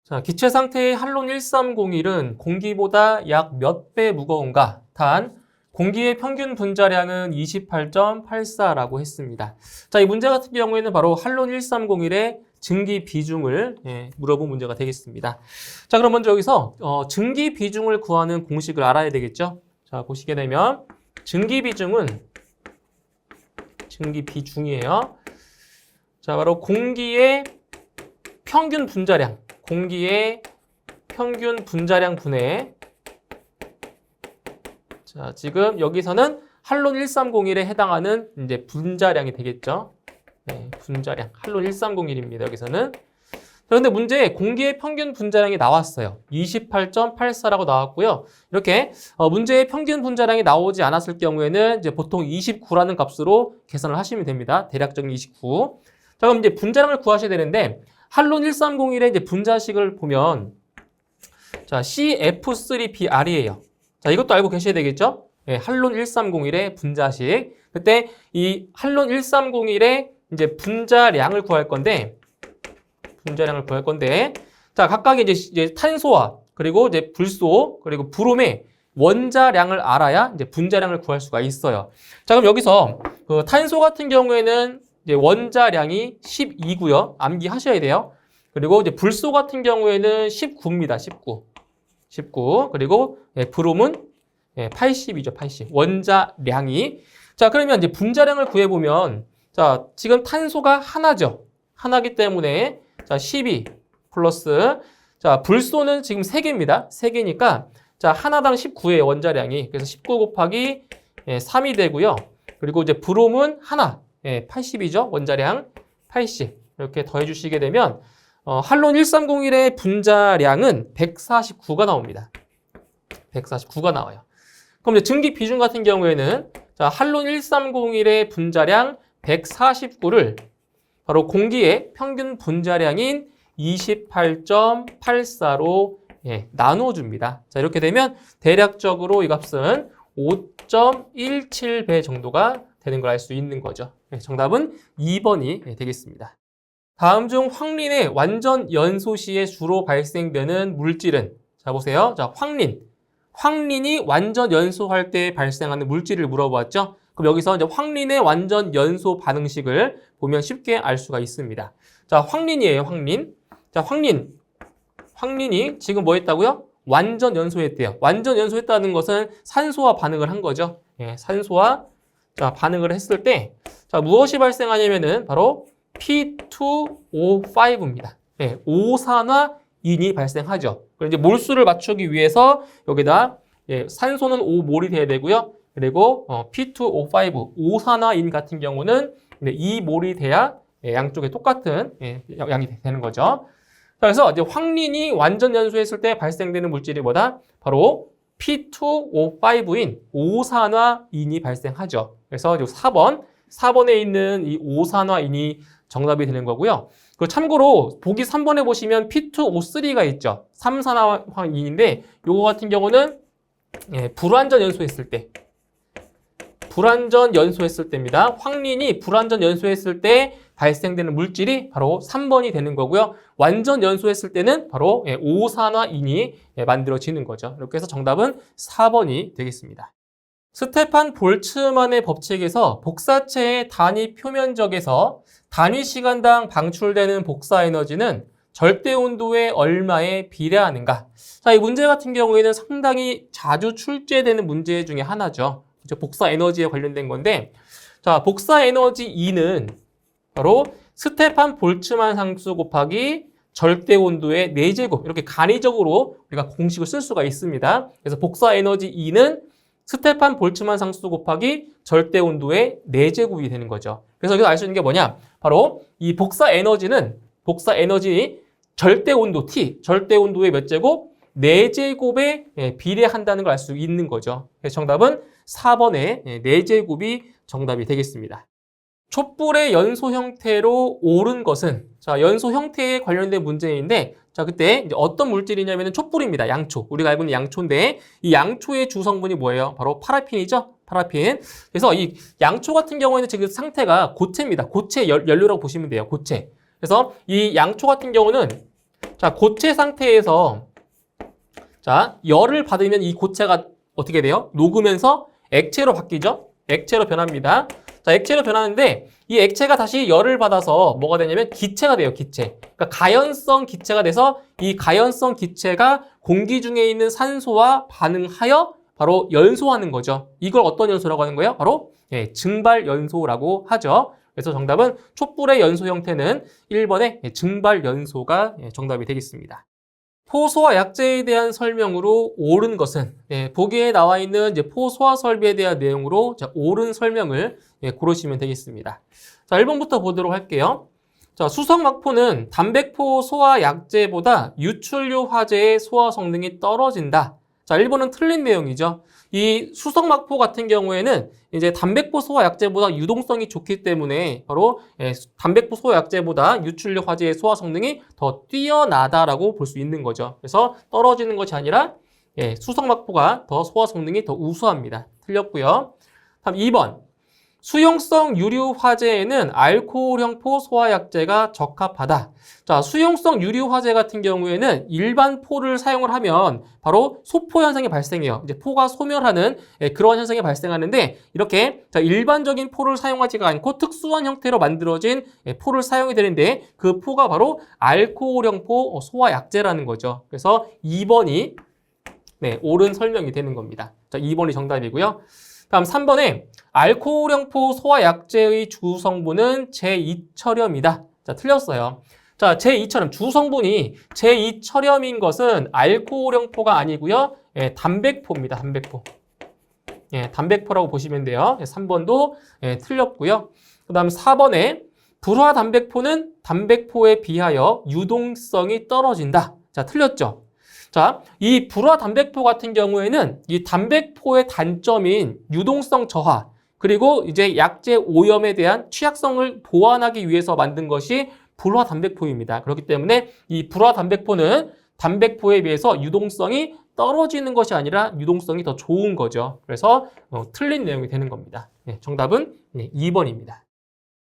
자, 기체 상태의 할론 1301은 공기보다 약 몇 배 무거운가? 단, 공기의 평균 분자량은 28.84라고 했습니다. 자, 이 문제 같은 경우에는 바로 할론 1301의 증기 비중을 물어본 문제가 되겠습니다. 자, 그럼 먼저 여기서 증기 비중을 구하는 공식을 알아야 되겠죠? 자, 보시게 되면 증기 비중이에요. 자, 바로 공기의 평균 분자량, 분의 자, 지금 여기서는 할론 1301에 해당하는 이제 분자량이 되겠죠. 네, 분자량. 할론 1301입니다. 여기서는. 자, 근데 문제에 공기의 평균 분자량이 나왔어요. 28.84라고 나왔고요. 이렇게 문제의 평균 분자량이 나오지 않았을 경우에는 이제 보통 29라는 값으로 계산을 하시면 됩니다. 대략적인 29. 자, 그럼 이제 분자량을 구하셔야 되는데 할론 1301의 이제 분자식을 보면 자, CF3BR이에요. 자, 이것도 알고 계셔야 되겠죠? 네, 할론 1301의 분자식. 그때 이 할론 1301의 이제 분자량을 구할 건데 자, 각각의 이제 탄소와 그리고 이제 불소 그리고 브롬의 원자량을 알아야 이제 분자량을 구할 수가 있어요. 자, 그럼 여기서 그 탄소 같은 경우에는 이제 원자량이 12고요. 암기하셔야 돼요. 그리고 이제 불소 같은 경우에는 19입니다. 19. 그리고 브롬은 80이죠. 80. 원자량이. 자, 그러면 이제 분자량을 구해보면 자, 지금 탄소가 하나죠. 하나기 때문에 자, 12 플러스 자, 불소는 지금 3개입니다. 3개니까 자, 하나당 19예요. 원자량이. 그래서 19 곱하기 3이 되고요. 그리고 이제 브롬은 하나. 80이죠. 원자량 80. 이렇게 더해 주시게 되면 할론 1301의 분자량은 149가 나옵니다. 149가 나와요. 그럼 이제 증기 비중 같은 경우에는 자, 할론 1301의 분자량 149를 바로 공기의 평균 분자량인 28.84로 나눠줍니다. 자, 이렇게 되면 대략적으로 이 값은 5.17배 정도가 되는 걸 알 수 있는 거죠. 정답은 2번이 되겠습니다. 다음 중 황린의 완전 연소 시에 주로 발생되는 물질은 자, 보세요. 자, 황린이 완전 연소할 때 발생하는 물질을 물어보았죠. 그럼 여기서 이제 황린의 완전 연소 반응식을 보면 쉽게 알 수가 있습니다. 자, 황린이에요, 황린. 자, 황린이 지금 뭐 했다고요? 완전 연소했대요. 완전 연소했다는 것은 산소와 반응을 한 거죠. 산소와 자, 반응을 했을 때 자, 무엇이 발생하냐면은 바로 P2O5입니다. 오산화인이 발생하죠. 그리고 이제 몰수를 맞추기 위해서 여기다 산소는 5몰이 돼야 되고요. 그리고 P2O5 오산화인 같은 경우는 2몰이 돼야 양쪽에 똑같은 양이 되는 거죠. 그래서 이제 황린이 완전 연소했을 때 발생되는 물질이 뭐다? 바로 P2O5인 오산화인이 발생하죠. 그래서 4번에 있는 이 오산화인이 정답이 되는 거고요. 그 참고로 보기 3번에 보시면 P2O3가 있죠. 3산화인인데 요거 같은 경우는 불완전 연소했을 때입니다. 황린이 불완전 연소했을 때 발생되는 물질이 바로 3번이 되는 거고요. 완전 연소했을 때는 바로 오산화인이 만들어지는 거죠. 이렇게 해서 정답은 4번이 되겠습니다. 스테판 볼츠만의 법칙에서 복사체의 단위 표면적에서 단위 시간당 방출되는 복사 에너지는 절대 온도에 얼마에 비례하는가? 자, 이 문제 같은 경우에는 상당히 자주 출제되는 문제 중에 하나죠. 복사 에너지에 관련된 건데, 자, 복사 에너지 E는 바로 스테판 볼츠만 상수 곱하기 절대 온도의 4제곱 이렇게 간이적으로 우리가 공식을 쓸 수가 있습니다. 그래서 복사 에너지 E는 스테판 볼츠만 상수 곱하기 절대 온도의 4제곱이 되는 거죠. 그래서 여기서 알 수 있는 게 뭐냐? 바로 이 복사 에너지 절대 온도 T, 절대 온도의 몇 제곱? 4제곱에 비례한다는 걸 알 수 있는 거죠. 그래서 정답은 4번의 4제곱이 정답이 되겠습니다. 촛불의 연소 형태로 오른 것은 자, 연소 형태에 관련된 문제인데 자, 그때 이제 어떤 물질이냐면 촛불입니다. 양초. 우리가 알고 있는 양초인데 이 양초의 주성분이 뭐예요? 바로 파라핀이죠. 파라핀. 그래서 이 양초 같은 경우에는 지금 상태가 고체입니다. 고체 연료라고 보시면 돼요. 고체. 그래서 이 양초 같은 경우는 자, 고체 상태에서 자, 열을 받으면 이 고체가 어떻게 돼요? 녹으면서 액체로 바뀌죠? 액체로 변합니다. 자, 액체로 변하는데 이 액체가 다시 열을 받아서 뭐가 되냐면 기체가 돼요, 기체. 그러니까 가연성 기체가 돼서 이 가연성 기체가 공기 중에 있는 산소와 반응하여 바로 연소하는 거죠. 이걸 어떤 연소라고 하는 거예요? 바로 증발 연소라고 하죠. 그래서 정답은 촛불의 연소 형태는 1번의 증발 연소가 정답이 되겠습니다. 포소화 약제에 대한 설명으로 옳은 것은 보기에 나와 있는 이제 포소화 설비에 대한 내용으로 옳은 설명을 고르시면 되겠습니다. 자, 1번부터 보도록 할게요. 자, 수성막포는 단백포 소화 약제보다 유출류 화제의 소화 성능이 떨어진다. 자, 1번은 틀린 내용이죠. 이 수성막포 같은 경우에는 이제 단백포 소화 약제보다 유동성이 좋기 때문에 바로 단백포 소화 약제보다 유출류 화제의 소화 성능이 더 뛰어나다라고 볼 수 있는 거죠. 그래서 떨어지는 것이 아니라 수성막포가 더 소화 성능이 더 우수합니다. 틀렸고요. 다음 2번. 수용성 유류 화재에는 알코올형 소화 약제가 적합하다. 자, 수용성 유류 화재 같은 경우에는 일반 포를 사용을 하면 바로 소포 현상이 발생해요. 이제 포가 소멸하는 그런 현상이 발생하는데 이렇게 일반적인 포를 사용하지가 않고 특수한 형태로 만들어진 포를 사용이 되는데 그 포가 바로 알코올형 소화 약제라는 거죠. 그래서 2번이 옳은 설명이 되는 겁니다. 자, 2번이 정답이고요. 다음 3번에 알코올형 소화 약제의 주성분은 제2첨염이다. 자, 틀렸어요. 자, 제2첨염, 주성분이 제2첨염인 것은 알코올형 포가 아니고요. 담백포입니다. 담백포. 담백포라고 보시면 돼요. 3번도 틀렸고요. 그 다음 4번에 불화 담백포는 담백포에 비하여 유동성이 떨어진다. 자, 틀렸죠. 자, 이 불화 담백포 같은 경우에는 이 담백포의 단점인 유동성 저하 그리고 이제 약제 오염에 대한 취약성을 보완하기 위해서 만든 것이 불화 담백포입니다. 그렇기 때문에 이 불화 담백포는 담백포에 비해서 유동성이 떨어지는 것이 아니라 유동성이 더 좋은 거죠. 그래서 틀린 내용이 되는 겁니다. 정답은 2번입니다.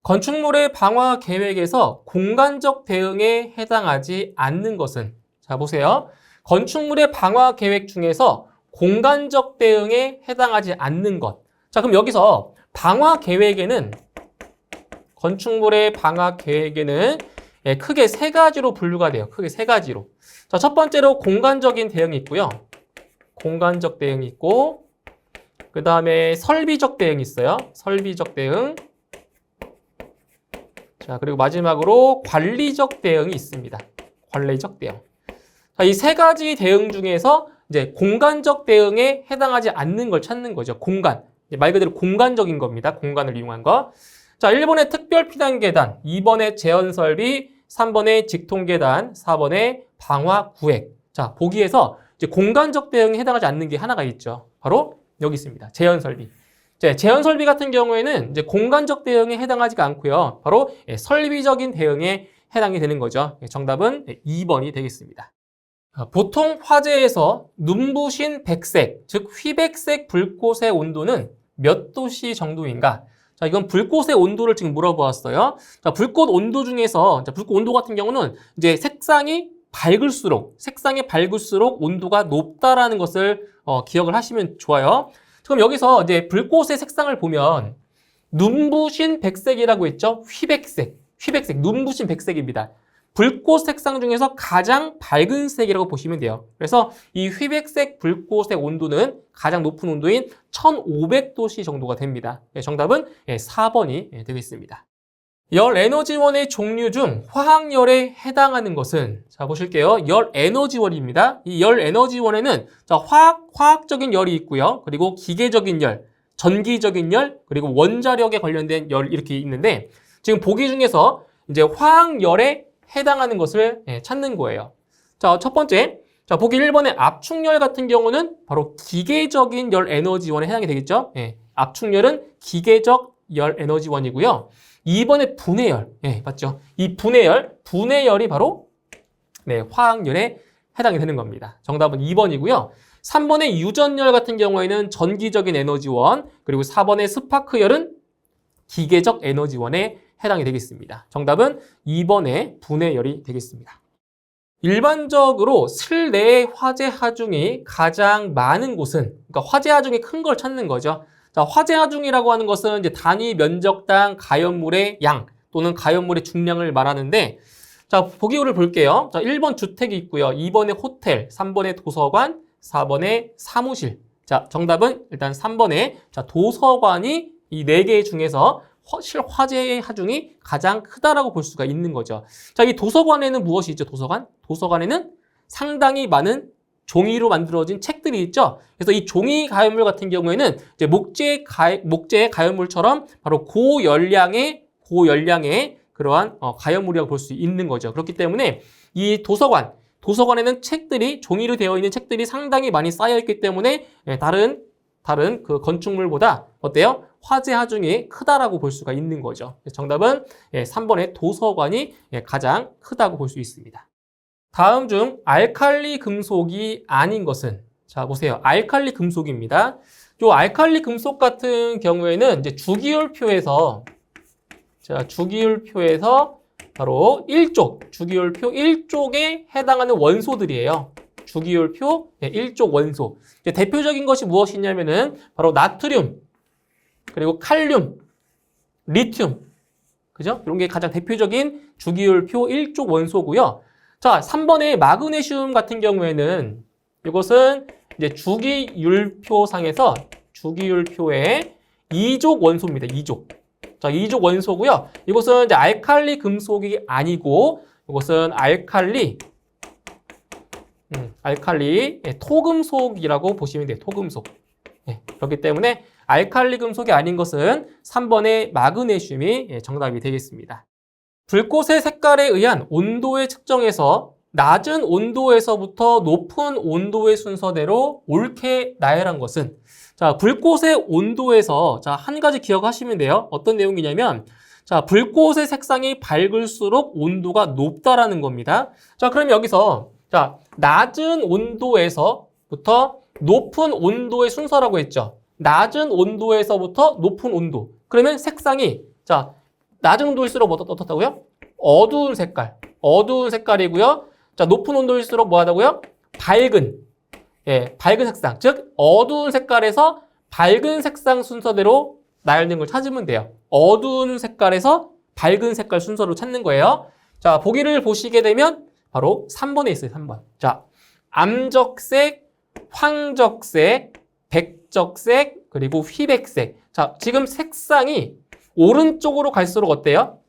건축물의 방화 계획에서 공간적 대응에 해당하지 않는 것은 자, 보세요. 건축물의 방화 계획 중에서 공간적 대응에 해당하지 않는 것. 자, 그럼 여기서 방화 계획에는 건축물의 방화 계획에는 크게 세 가지로 분류가 돼요. 크게 세 가지로. 자, 첫 번째로 공간적인 대응이 있고요. 공간적 대응이 있고 그 다음에 설비적 대응이 있어요. 설비적 대응. 자, 그리고 마지막으로 관리적 대응이 있습니다. 관리적 대응. 자, 이 세 가지 대응 중에서 이제 공간적 대응에 해당하지 않는 걸 찾는 거죠. 공간. 말 그대로 공간적인 겁니다. 공간을 이용한 거. 자, 1번의 특별 피난 계단, 2번의 제한 설비, 3번의 직통 계단, 4번의 방화 구획. 자, 보기에서 이제 공간적 대응에 해당하지 않는 게 하나가 있죠. 바로 여기 있습니다. 제한 설비. 제한 설비 같은 경우에는 이제 공간적 대응에 해당하지가 않고요. 바로 설비적인 대응에 해당이 되는 거죠. 정답은 2번이 되겠습니다. 보통 화재에서 눈부신 백색, 즉 휘백색 불꽃의 온도는 몇 도씨 정도인가? 자, 이건 불꽃의 온도를 지금 물어보았어요. 자, 불꽃 온도 중에서 불꽃 온도 같은 경우는 이제 색상이 밝을수록 온도가 높다라는 것을 기억을 하시면 좋아요. 그럼 여기서 이제 불꽃의 색상을 보면 눈부신 백색이라고 했죠? 휘백색, 눈부신 백색입니다. 불꽃 색상 중에서 가장 밝은 색이라고 보시면 돼요. 그래서 이 휘백색 불꽃의 온도는 가장 높은 온도인 1500도씨 정도가 됩니다. 정답은 4번이 되겠습니다. 열 에너지원의 종류 중 화학열에 해당하는 것은 자 보실게요. 열 에너지원입니다. 이 열 에너지원에는 자, 화학적인 열이 있고요. 그리고 기계적인 열, 전기적인 열, 그리고 원자력에 관련된 열 이렇게 있는데 지금 보기 중에서 이제 화학열에 해당하는 것을 찾는 거예요. 자, 첫 번째. 자, 보기 1번의 압축열 같은 경우는 바로 기계적인 열 에너지원에 해당이 되겠죠? 압축열은 기계적 열 에너지원이고요. 2번의 분해열. 맞죠? 이 분해열이 바로 화학열에 해당이 되는 겁니다. 정답은 2번이고요. 3번의 유전열 같은 경우에는 전기적인 에너지원, 그리고 4번의 스파크열은 기계적 에너지원에 해당이 되겠습니다. 정답은 2번의 분해열이 되겠습니다. 일반적으로 실내의 화재 하중이 가장 많은 곳은, 그러니까 화재 하중이 큰 걸 찾는 거죠. 자, 화재 하중이라고 하는 것은 이제 단위 면적당 가연물의 양 또는 가연물의 중량을 말하는데, 자, 보기를 볼게요. 자, 1번 주택이 있고요. 2번에 호텔, 3번에 도서관, 4번에 사무실. 자, 정답은 일단 3번에 자, 도서관이 이 4개 중에서 화재의 하중이 가장 크다라고 볼 수가 있는 거죠. 자, 이 도서관에는 무엇이 있죠? 도서관에는 상당히 많은 종이로 만들어진 책들이 있죠. 그래서 이 종이 가연물 같은 경우에는 이제 목재 가연물처럼 바로 고열량의 그러한 가연물이라고 볼 수 있는 거죠. 그렇기 때문에 이 도서관에는 책들이 종이로 되어 있는 책들이 상당히 많이 쌓여 있기 때문에 다른 그 건축물보다 어때요? 화재 하중이 크다라고 볼 수가 있는 거죠. 정답은 3번의 도서관이 가장 크다고 볼 수 있습니다. 다음 중 알칼리 금속이 아닌 것은, 자 보세요. 알칼리 금속입니다. 요 알칼리 금속 같은 경우에는 이제 주기율표에서 바로 주기율표 1쪽에 해당하는 원소들이에요. 주기율표 1쪽 원소. 대표적인 것이 무엇이냐면은 바로 나트륨, 그리고 칼륨, 리튬. 그죠? 이런 게 가장 대표적인 주기율표 1쪽 원소고요. 자, 3번의 마그네슘 같은 경우에는 이것은 이제 주기율표상에서 주기율표의 2족 원소입니다. 2족. 자, 2족 원소고요. 이것은 이제 알칼리 금속이 아니고 이것은 알칼리 토금속이라고 보시면 돼요. 토금속. 그렇기 때문에 알칼리 금속이 아닌 것은 3번의 마그네슘이 정답이 되겠습니다. 불꽃의 색깔에 의한 온도의 측정에서 낮은 온도에서부터 높은 온도의 순서대로 옳게 나열한 것은, 자, 불꽃의 온도에서 자, 한 가지 기억하시면 돼요. 어떤 내용이냐면, 자, 불꽃의 색상이 밝을수록 온도가 높다라는 겁니다. 자, 그럼 여기서 자, 낮은 온도에서부터 높은 온도의 순서라고 했죠. 낮은 온도에서부터 높은 온도. 그러면 색상이 자, 낮은 온도일수록 어떻다고요? 어두운 색깔이고요. 자, 높은 온도일수록 뭐 하다고요? 밝은 색상. 즉, 어두운 색깔에서 밝은 색상 순서대로 나열된 걸 찾으면 돼요. 어두운 색깔에서 밝은 색깔 순서로 찾는 거예요. 자, 보기를 보시게 되면 바로 3번에 있어요, 3번. 자, 암적색, 황적색, 백적색, 그리고 휘백색. 자, 지금 색상이 오른쪽으로 갈수록 어때요?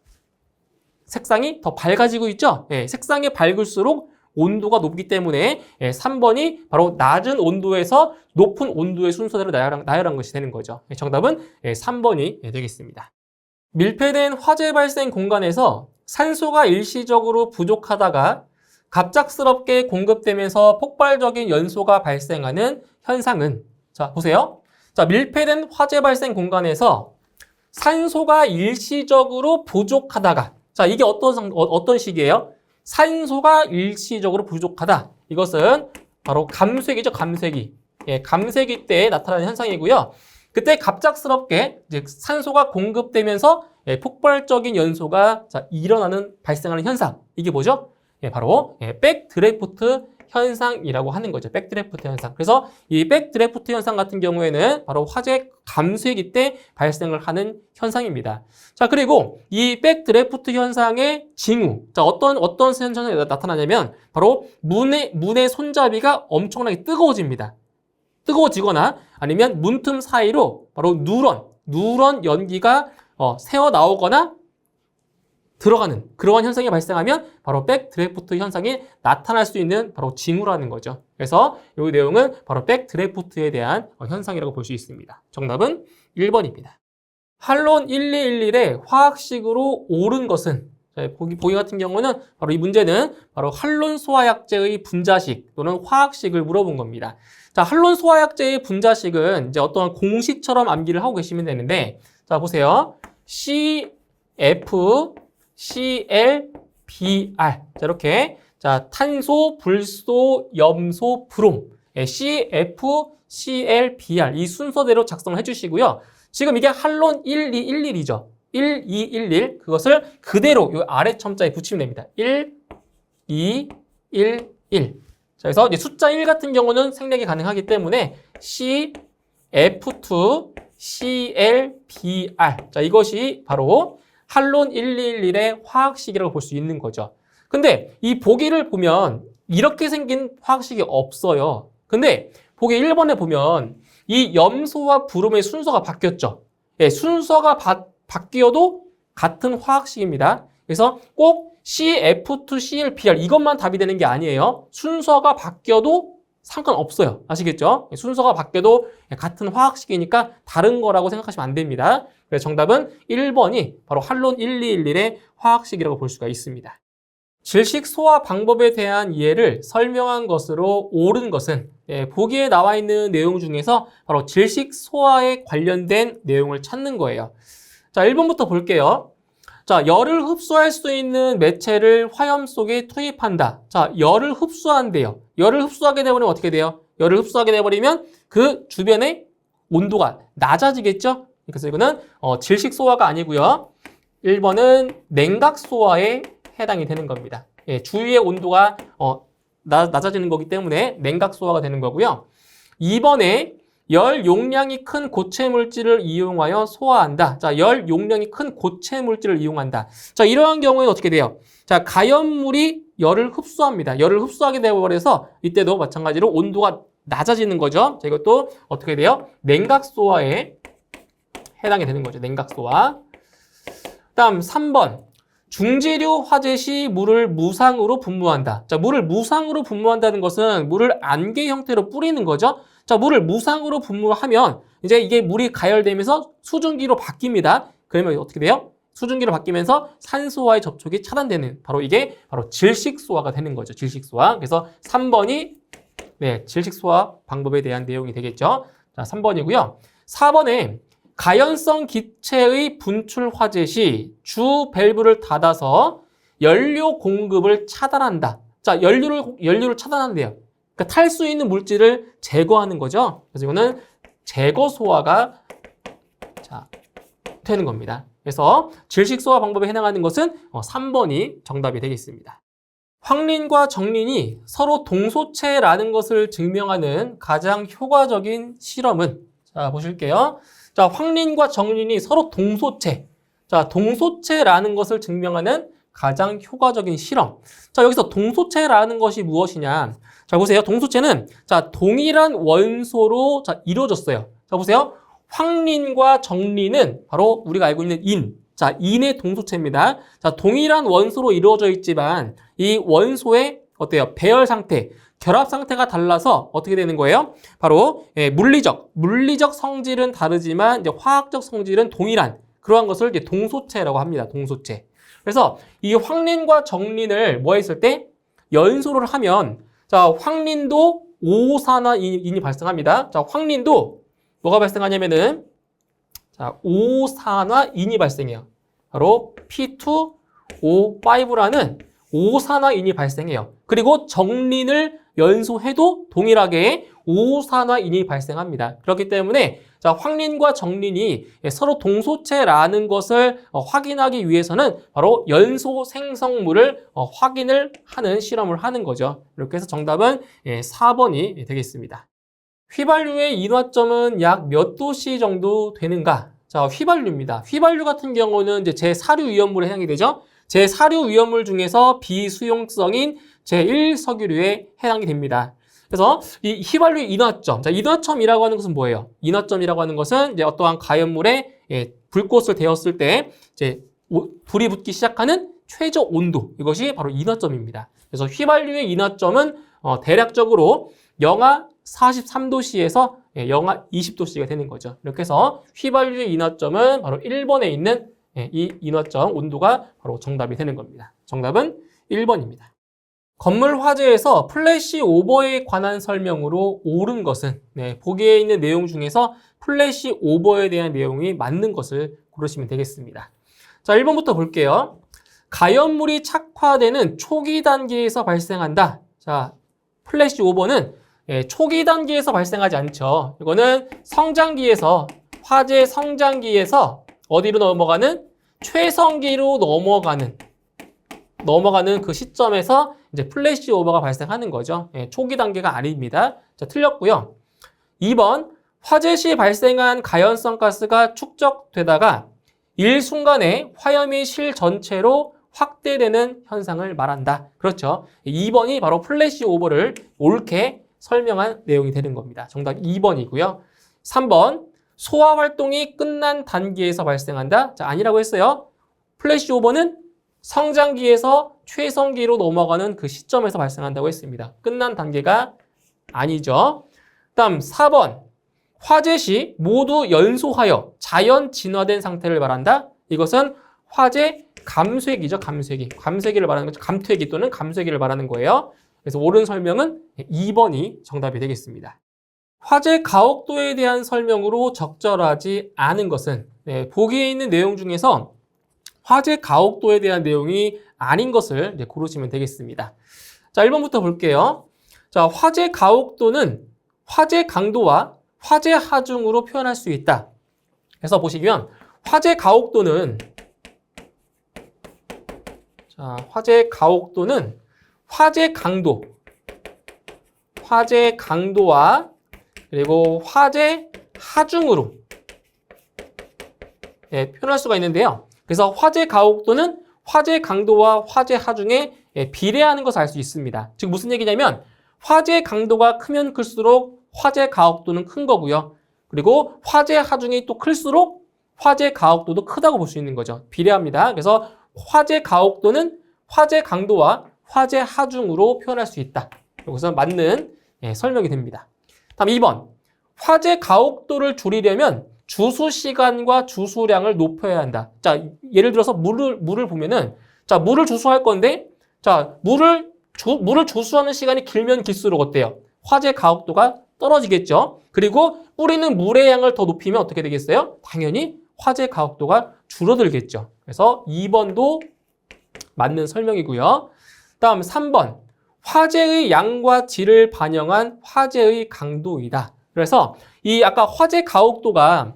색상이 더 밝아지고 있죠? 색상이 밝을수록 온도가 높기 때문에 3번이 바로 낮은 온도에서 높은 온도의 순서대로 나열한 것이 되는 거죠. 정답은 3번이 되겠습니다. 밀폐된 화재 발생 공간에서 산소가 일시적으로 부족하다가 갑작스럽게 공급되면서 폭발적인 연소가 발생하는 현상은, 자, 보세요. 자, 밀폐된 화재 발생 공간에서 산소가 일시적으로 부족하다가, 자, 이게 어떤 식이에요? 산소가 일시적으로 부족하다. 이것은 바로 감쇄기죠, 감쇄기. 감쇄기 때 나타나는 현상이고요. 그때 갑작스럽게 이제 산소가 공급되면서 폭발적인 연소가 발생하는 현상. 이게 뭐죠? 바로 백드래프트 현상이라고 하는 거죠. 백드래프트 현상. 그래서 이 백드래프트 현상 같은 경우에는 바로 화재 감쇄기 때 발생을 하는 현상입니다. 자, 그리고 이 백드래프트 현상의 징후. 자, 어떤 현상이 나타나냐면 바로 문의 손잡이가 엄청나게 뜨거워집니다. 뜨거워지거나 아니면 문틈 사이로 바로 누런 연기가 새어 나오거나 들어가는 그러한 현상이 발생하면 바로 백드래프트 현상이 나타날 수 있는 바로 징후라는 거죠. 그래서 이 내용은 바로 백드래프트에 대한 현상이라고 볼 수 있습니다. 정답은 1번입니다. 한론 1211의 화학식으로 옳은 것은, 보기 같은 경우는 바로 이 문제는 바로 한론 소화약제의 분자식 또는 화학식을 물어본 겁니다. 자, 한론 소화약제의 분자식은 이제 어떤 공식처럼 암기를 하고 계시면 되는데, 자, 보세요. CFClBr. 자, 이렇게. 자, 탄소, 불소, 염소, 브롬. CFClBr. 이 순서대로 작성을 해주시고요. 지금 이게 한론 1211이죠. 1211. 그것을 그대로 이 아래 첨자에 붙이면 됩니다. 1211. 1, 1. 자, 그래서 이제 숫자 1 같은 경우는 생략이 가능하기 때문에 CF2, ClBr. 자, 이것이 바로 할론 111의 화학식이라고 볼 수 있는 거죠. 근데 이 보기를 보면 이렇게 생긴 화학식이 없어요. 근데 보기 1번에 보면 이 염소와 브롬의 순서가 바뀌었죠. 예, 순서가 바뀌어도 같은 화학식입니다. 그래서 꼭 CF2ClBr 이것만 답이 되는 게 아니에요. 순서가 바뀌어도 상관없어요. 아시겠죠? 순서가 바뀌어도 같은 화학식이니까 다른 거라고 생각하시면 안 됩니다. 그래서 정답은 1번이 바로 할론 1211의 화학식이라고 볼 수가 있습니다. 질식 소화 방법에 대한 이해를 설명한 것으로 옳은 것은 보기에 나와 있는 내용 중에서 바로 질식 소화에 관련된 내용을 찾는 거예요. 자, 1번부터 볼게요. 자, 열을 흡수할 수 있는 매체를 화염 속에 투입한다. 자, 열을 흡수한대요. 열을 흡수하게 되버리면 어떻게 돼요? 열을 흡수하게 되버리면 그 주변의 온도가 낮아지겠죠? 그래서 이거는 질식 소화가 아니고요. 1번은 냉각 소화에 해당이 되는 겁니다. 예, 주위의 온도가 낮아지는 거기 때문에 냉각 소화가 되는 거고요. 2번에 열 용량이 큰 고체 물질을 이용하여 소화한다. 자, 열 용량이 큰 고체 물질을 이용한다. 자, 이러한 경우에는 어떻게 돼요? 자, 가연물이 열을 흡수합니다. 열을 흡수하게 되어버려서 이때도 마찬가지로 온도가 낮아지는 거죠. 자, 이것도 어떻게 돼요? 냉각 소화에 해당이 되는 거죠. 냉각 소화. 다음 3번. 중지류 화재 시 물을 무상으로 분무한다. 자, 물을 무상으로 분무한다는 것은 물을 안개 형태로 뿌리는 거죠. 자, 물을 무상으로 분무하면 이제 이게 물이 가열되면서 수증기로 바뀝니다. 그러면 어떻게 돼요? 수증기로 바뀌면서 산소와의 접촉이 차단되는 이게 바로 질식소화가 되는 거죠. 질식소화. 그래서 3번이 질식소화 방법에 대한 내용이 되겠죠. 자, 3번이고요. 4번에 가연성 기체의 분출 화재 시 주 밸브를 닫아서 연료 공급을 차단한다. 자, 연료를 차단한대요. 그러니까 탈 수 있는 물질을 제거하는 거죠. 그래서 이거는 제거 소화가 되는 겁니다. 그래서 질식 소화 방법에 해당하는 것은 3번이 정답이 되겠습니다. 황린과 정린이 서로 동소체라는 것을 증명하는 가장 효과적인 실험은 자, 보실게요. 자, 황린과 정린이 서로 동소체. 자, 동소체라는 것을 증명하는 가장 효과적인 실험. 자, 여기서 동소체라는 것이 무엇이냐? 자, 보세요. 동소체는 자, 동일한 원소로 이루어졌어요. 자, 보세요. 황린과 정린은 바로 우리가 알고 있는 인. 자, 인의 동소체입니다. 자, 동일한 원소로 이루어져 있지만 이 원소의 어때요? 배열 상태, 결합 상태가 달라서 어떻게 되는 거예요? 바로 물리적 성질은 다르지만 이제 화학적 성질은 동일한 그러한 것을 이제 동소체라고 합니다. 동소체. 그래서 이 황린과 정린을 뭐 했을 때 연소를 하면 자, 황린도 5산화인이 발생합니다. 자, 황린도 뭐가 발생하냐면은 자, 5산화인이 발생해요. 바로 P2O5라는 5산화인이 발생해요. 그리고 정린을 연소해도 동일하게 5산화인이 발생합니다. 그렇기 때문에 자, 황린과 정린이 서로 동소체라는 것을 확인하기 위해서는 바로 연소 생성물을 확인을 하는 실험을 하는 거죠. 이렇게 해서 정답은 4번이 되겠습니다. 휘발유의 인화점은 약 몇 도씨 정도 되는가? 자, 휘발유입니다. 휘발유 같은 경우는 이제 제4류 위험물에 해당이 되죠. 제4류 위험물 중에서 비수용성인 제1석유류에 해당이 됩니다. 그래서 이 휘발유의 인화점, 자, 인화점이라고 하는 것은 뭐예요? 인화점이라고 하는 것은 이제 어떠한 가연물에 불꽃을 데웠을 때 이제 불이 붙기 시작하는 최저 온도, 이것이 바로 인화점입니다. 그래서 휘발유의 인화점은 대략적으로 영하 43도씨에서 영하 20도씨가 되는 거죠. 이렇게 해서 휘발유의 인화점은 바로 1번에 있는 이 인화점 온도가 바로 정답이 되는 겁니다. 정답은 1번입니다. 건물 화재에서 플래시 오버에 관한 설명으로 옳은 것은 보기에 있는 내용 중에서 플래시 오버에 대한 내용이 맞는 것을 고르시면 되겠습니다. 자, 1번부터 볼게요. 가연물이 착화되는 초기 단계에서 발생한다. 자, 플래시 오버는 초기 단계에서 발생하지 않죠. 이거는 성장기에서 화재 성장기에서 어디로 넘어가는? 최성기로 넘어가는 그 시점에서 이제 플래시 오버가 발생하는 거죠. 예, 초기 단계가 아닙니다. 자, 틀렸고요. 2번, 화재 시 발생한 가연성 가스가 축적되다가 일순간에 화염이 실 전체로 확대되는 현상을 말한다. 그렇죠. 2번이 바로 플래시 오버를 옳게 설명한 내용이 되는 겁니다. 정답 2번이고요. 3번, 소화 활동이 끝난 단계에서 발생한다. 자, 아니라고 했어요. 플래시 오버는 성장기에서 최성기로 넘어가는 그 시점에서 발생한다고 했습니다. 끝난 단계가 아니죠. 다음 4번, 화재 시 모두 연소하여 자연 진화된 상태를 말한다. 이것은 화재 감쇄기죠. 감쇄기를 말하는 거죠. 감퇴기 또는 감쇄기를 말하는 거예요. 그래서 옳은 설명은 2번이 정답이 되겠습니다. 화재 가혹도에 대한 설명으로 적절하지 않은 것은 보기에 있는 내용 중에서 화재 가혹도에 대한 내용이 아닌 것을 고르시면 되겠습니다. 자, 1번부터 볼게요. 자, 화재 가혹도는 화재 강도와 화재 하중으로 표현할 수 있다. 그래서 보시면 화재 가혹도는 화재 강도와 그리고 화재 하중으로 표현할 수가 있는데요. 그래서 화재 가혹도는 화재 강도와 화재 하중에 비례하는 것을 알 수 있습니다. 즉 무슨 얘기냐면 화재 강도가 크면 클수록 화재 가혹도는 큰 거고요. 그리고 화재 하중이 또 클수록 화재 가혹도도 크다고 볼 수 있는 거죠. 비례합니다. 그래서 화재 가혹도는 화재 강도와 화재 하중으로 표현할 수 있다. 여기서 맞는 설명이 됩니다. 다음 2번. 화재 가혹도를 줄이려면 주수 시간과 주수량을 높여야 한다. 자, 예를 들어서 물을 보면은, 자, 물을 주수할 건데, 자, 물을 주수하는 시간이 길면 길수록 어때요? 화재 가혹도가 떨어지겠죠? 그리고 뿌리는 물의 양을 더 높이면 어떻게 되겠어요? 당연히 화재 가혹도가 줄어들겠죠. 그래서 2번도 맞는 설명이고요. 다음 3번. 화재의 양과 질을 반영한 화재의 강도이다. 그래서 이 아까 화재 가혹도가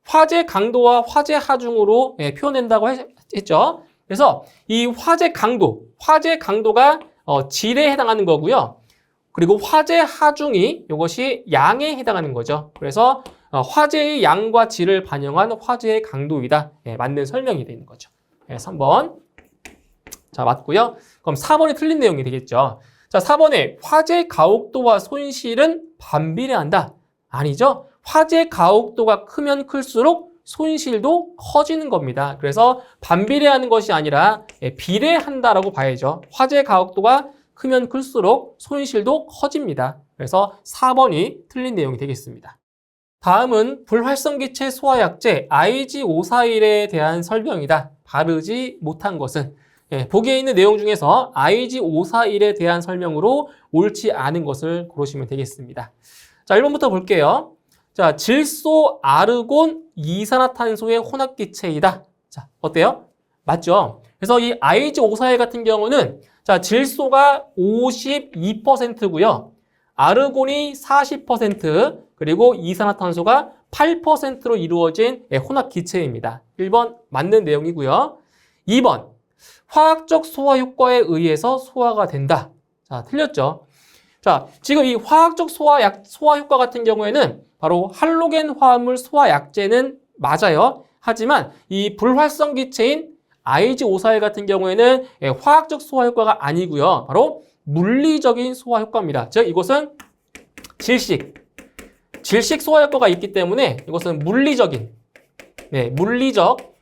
화재 강도와 화재 하중으로 표현된다고 했죠. 그래서 이 화재 강도가 질에 해당하는 거고요. 그리고 화재 하중이 이것이 양에 해당하는 거죠. 그래서 화재의 양과 질을 반영한 화재의 강도이다. 맞는 설명이 되는 거죠. 3번. 자, 맞고요. 그럼 4번이 틀린 내용이 되겠죠. 자, 4번에 화재 가혹도와 손실은 반비례한다. 아니죠. 화재 가혹도가 크면 클수록 손실도 커지는 겁니다. 그래서 반비례하는 것이 아니라 비례한다라고 봐야죠. 화재 가혹도가 크면 클수록 손실도 커집니다. 그래서 4번이 틀린 내용이 되겠습니다. 다음은 불활성기체 소화약제 IG541에 대한 설명이다. 바르지 못한 것은 보기에 있는 내용 중에서 IG541에 대한 설명으로 옳지 않은 것을 고르시면 되겠습니다. 자, 1번부터 볼게요. 자, 질소 아르곤 이산화탄소의 혼합기체이다. 자, 어때요? 맞죠? 그래서 이 IG541 같은 경우는 자, 질소가 52%고요. 아르곤이 40%, 그리고 이산화탄소가 8%로 이루어진 혼합기체입니다. 1번 맞는 내용이고요. 2번, 화학적 소화 효과에 의해서 소화가 된다. 자, 틀렸죠? 자, 지금 이 화학적 소화 효과 같은 경우에는 바로 할로겐 화합물 소화 약제는 맞아요. 하지만 이 불활성 기체인 IG541 같은 경우에는 화학적 소화 효과가 아니고요. 바로 물리적인 소화 효과입니다. 즉 이것은 질식 소화 효과가 있기 때문에 이것은 물리적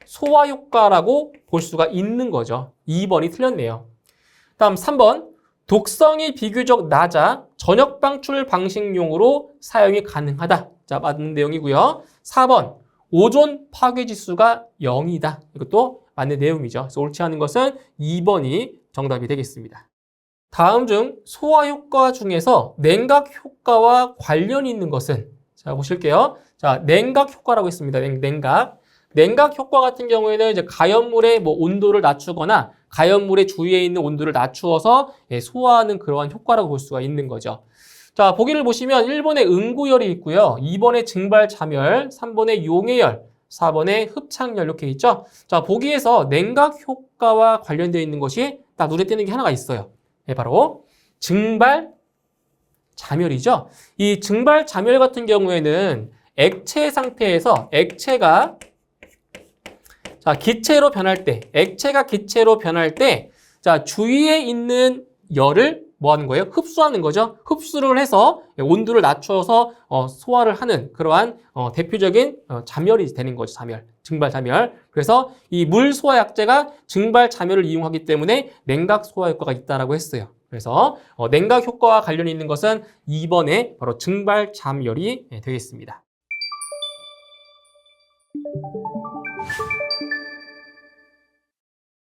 소화 효과라고 볼 수가 있는 거죠. 2번이 틀렸네요. 다음 3번. 독성이 비교적 낮아 전역 방출 방식용으로 사용이 가능하다. 자, 맞는 내용이고요. 4번. 오존 파괴 지수가 0이다. 이것도 맞는 내용이죠. 그래서 옳지 않은 것은 2번이 정답이 되겠습니다. 다음 중 소화 효과 중에서 냉각 효과와 관련이 있는 것은? 자, 보실게요. 자, 냉각 효과라고 있습니다. 냉각 효과 같은 경우에는 이제 가연물의 온도를 낮추거나 가연물의 주위에 있는 온도를 낮추어서 소화하는 그러한 효과라고 볼 수가 있는 거죠. 자, 보기를 보시면 1번에 응고열이 있고요. 2번에 증발자멸, 3번에 용해열, 4번에 흡착열 이렇게 있죠. 자, 보기에서 냉각 효과와 관련되어 있는 것이 딱 눈에 띄는 게 하나가 있어요. 바로 증발 자멸이죠. 이 증발 자멸 같은 경우에는 액체 상태에서 액체가 기체로 변할 때, 액체가 기체로 변할 때, 주위에 있는 열을 뭐 하는 거예요? 흡수하는 거죠. 흡수를 해서 온도를 낮춰서 소화를 하는 그러한 대표적인 자멸이 되는 거죠. 자멸, 증발 자멸. 그래서 이 물 소화 약제가 증발 자멸을 이용하기 때문에 냉각 소화 효과가 있다라고 했어요. 그래서 냉각 효과와 관련이 있는 것은 2번에 바로 증발 자멸이 되겠습니다.